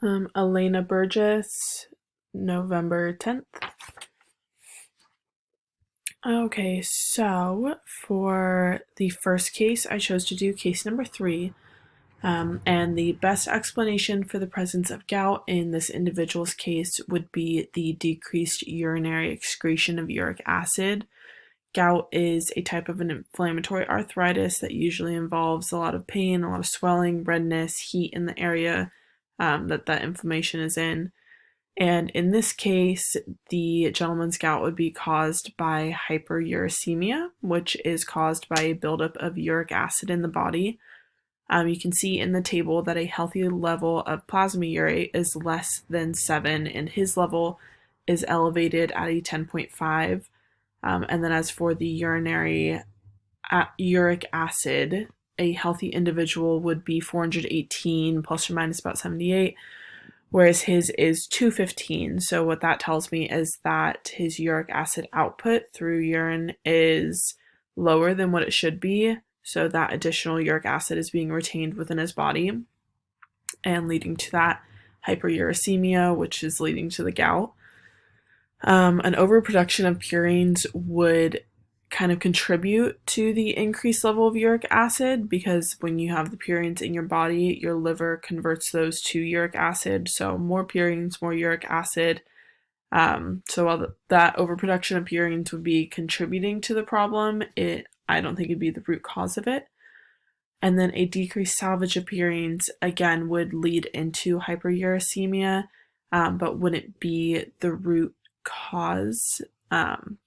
Elena Burgess, November 10th. Okay, so for the first case, I chose to do case number 3. And the best explanation for the presence of gout in this individual's case would be the decreased urinary excretion of uric acid. Gout is a type of an inflammatory arthritis that usually involves a lot of pain, a lot of swelling, redness, heat in the area that inflammation is in. And in this case, the gentleman's gout would be caused by hyperuricemia, which is caused by a buildup of uric acid in the body. You can see in the table that a healthy level of plasma urate is less than 7, and his level is elevated at a 10.5. And then as for the uric acid, a healthy individual would be 418 plus or minus about 78, whereas his is 215. So what that tells me is that his uric acid output through urine is lower than what it should be. So that additional uric acid is being retained within his body and leading to that hyperuricemia, which is leading to the gout. An overproduction of purines would kind of contribute to the increased level of uric acid, because when you have the purines in your body, your liver converts those to uric acid. So more purines, more uric acid. So while that overproduction of purines would be contributing to the problem, I don't think it'd be the root cause of it. And then a decreased salvage of purines, again, would lead into hyperuricemia, but wouldn't be the root cause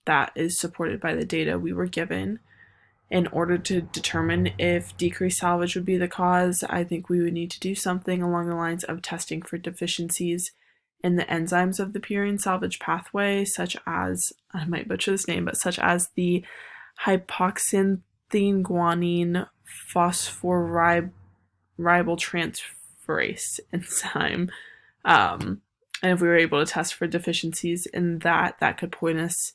that is supported by the data we were given. In order to determine if decreased salvage would be the cause, I think we would need to do something along the lines of testing for deficiencies in the enzymes of the purine salvage pathway, such as, I might butcher this name, but such as the hypoxanthine guanine phosphorybyltransferase enzyme. And if we were able to test for deficiencies in that, that could point us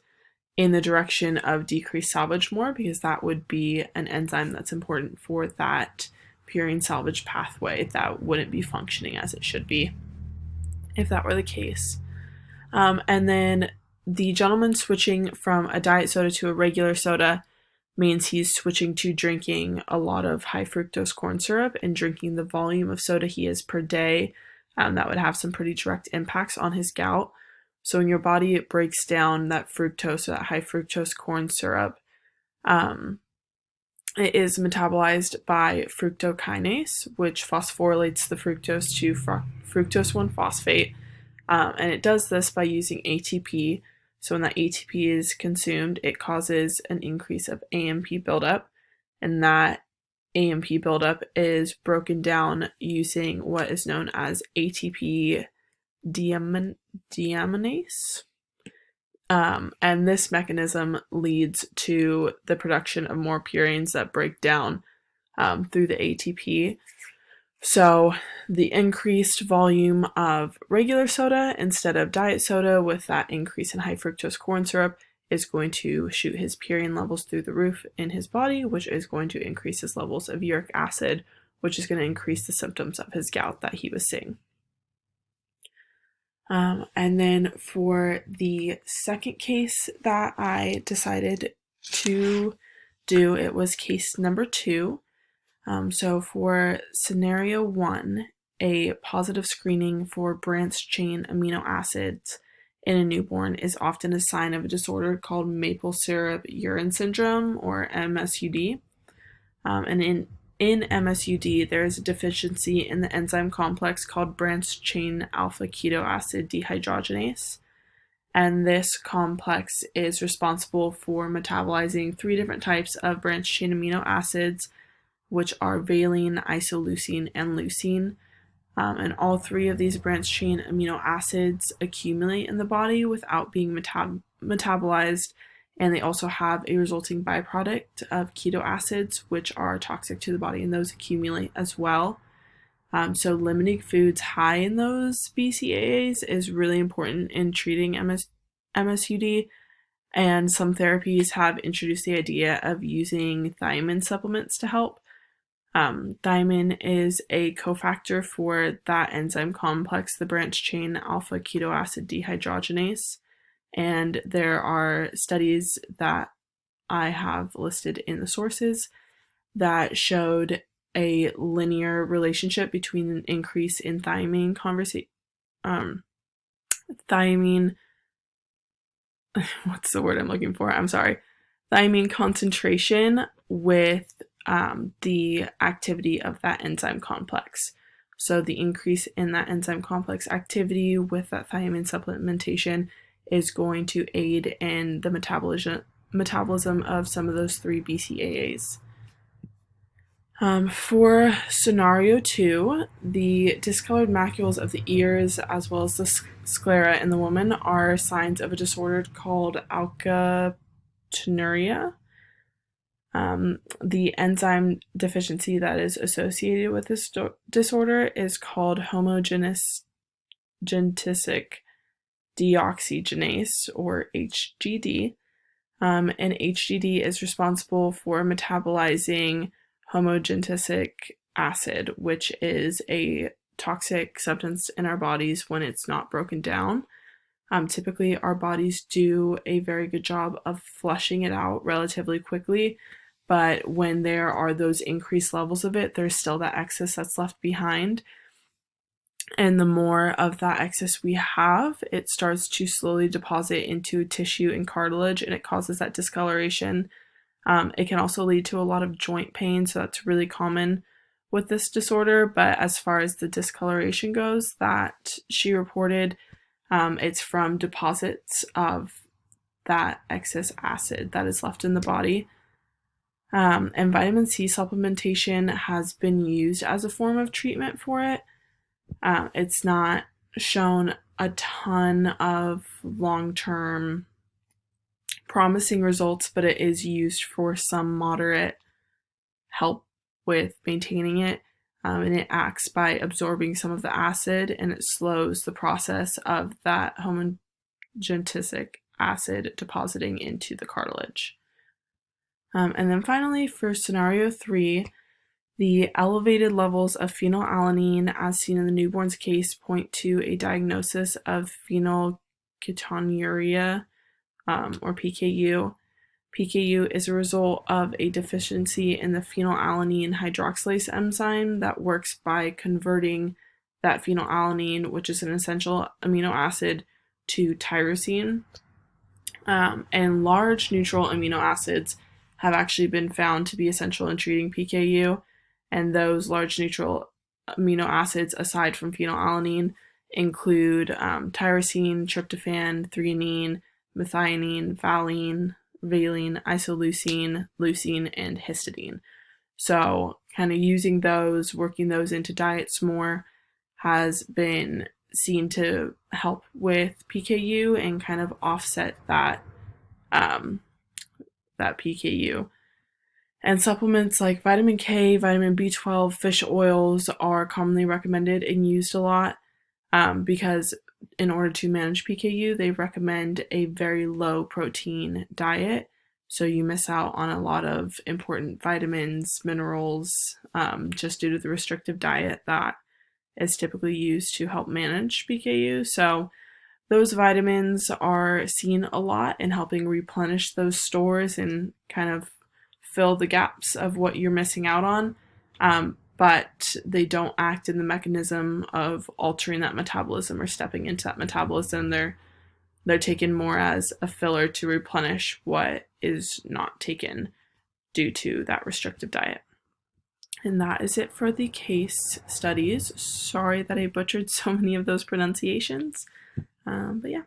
in the direction of decreased salvage more, because that would be an enzyme that's important for that purine salvage pathway that wouldn't be functioning as it should be if that were the case. And then the gentleman switching from a diet soda to a regular soda means he's switching to drinking a lot of high fructose corn syrup and drinking the volume of soda he is per day. That would have some pretty direct impacts on his gout. So in your body, it breaks down that fructose, or that high fructose corn syrup. It is metabolized by fructokinase, which phosphorylates the fructose to fructose 1-phosphate. And it does this by using ATP. So when that ATP is consumed, it causes an increase of AMP buildup, and that AMP buildup is broken down using what is known as ATP deaminase. And this mechanism leads to the production of more purines that break down through the ATP. So the increased volume of regular soda instead of diet soda, with that increase in high fructose corn syrup, is going to shoot his purine levels through the roof in his body, which is going to increase his levels of uric acid, which is going to increase the symptoms of his gout that he was seeing. And then for the second case that I decided to do, it was case number 2. So for scenario 1, a positive screening for branched-chain amino acids in a newborn is often a sign of a disorder called maple syrup urine syndrome, or MSUD. And in MSUD, there is a deficiency in the enzyme complex called branched-chain alpha-keto acid dehydrogenase. And this complex is responsible for metabolizing 3 different types of branched-chain amino acids, which are valine, isoleucine, and leucine. And all 3 of these branched-chain amino acids accumulate in the body without being metabolized, and they also have a resulting byproduct of keto acids, which are toxic to the body, and those accumulate as well. So limiting foods high in those BCAAs is really important in treating MSUD, and some therapies have introduced the idea of using thiamine supplements to help. Thiamine is a cofactor for that enzyme complex, the branched chain alpha ketoacid dehydrogenase. And there are studies that I have listed in the sources that showed a linear relationship between an increase in thiamine, what's the word I'm looking for? I'm sorry. Thiamine concentration with the activity of that enzyme complex. So the increase in that enzyme complex activity with that thiamine supplementation is going to aid in the metabolism of some of those 3 BCAAs. For scenario 2, the discolored macules of the ears as well as the sclera in the woman are signs of a disorder called alkaptonuria. The enzyme deficiency that is associated with this disorder is called homogenetic deoxygenase, or HGD. And HGD is responsible for metabolizing homogenetic acid, which is a toxic substance in our bodies when it's not broken down. Typically, our bodies do a very good job of flushing it out relatively quickly, but when there are those increased levels of it, there's still that excess that's left behind. And the more of that excess we have, it starts to slowly deposit into tissue and cartilage, and it causes that discoloration. It can also lead to a lot of joint pain, so that's really common with this disorder. But as far as the discoloration goes that she reported, it's from deposits of that excess acid that is left in the body. And vitamin C supplementation has been used as a form of treatment for it. It's not shown a ton of long-term promising results, but it is used for some moderate help with maintaining it. And it acts by absorbing some of the acid, and it slows the process of that homogenetic acid depositing into the cartilage. And then finally, for scenario 3, the elevated levels of phenylalanine, as seen in the newborn's case, point to a diagnosis of phenylketonuria, or PKU. PKU is a result of a deficiency in the phenylalanine hydroxylase enzyme that works by converting that phenylalanine, which is an essential amino acid, to tyrosine. And large neutral amino acids have actually been found to be essential in treating PKU. And those large neutral amino acids, aside from phenylalanine, include tyrosine, tryptophan, threonine, methionine, valine, isoleucine, leucine, and histidine. So kind of using those, working those into diets more, has been seen to help with PKU and kind of offset that PKU. And supplements like vitamin K, vitamin B12, fish oils are commonly recommended and used a lot because in order to manage PKU, they recommend a very low protein diet. So you miss out on a lot of important vitamins, minerals, just due to the restrictive diet that is typically used to help manage PKU. So those vitamins are seen a lot in helping replenish those stores and kind of fill the gaps of what you're missing out on. But they don't act in the mechanism of altering that metabolism or stepping into that metabolism. They're taken more as a filler to replenish what is not taken due to that restrictive diet. And that is it for the case studies. Sorry that I butchered so many of those pronunciations. But yeah.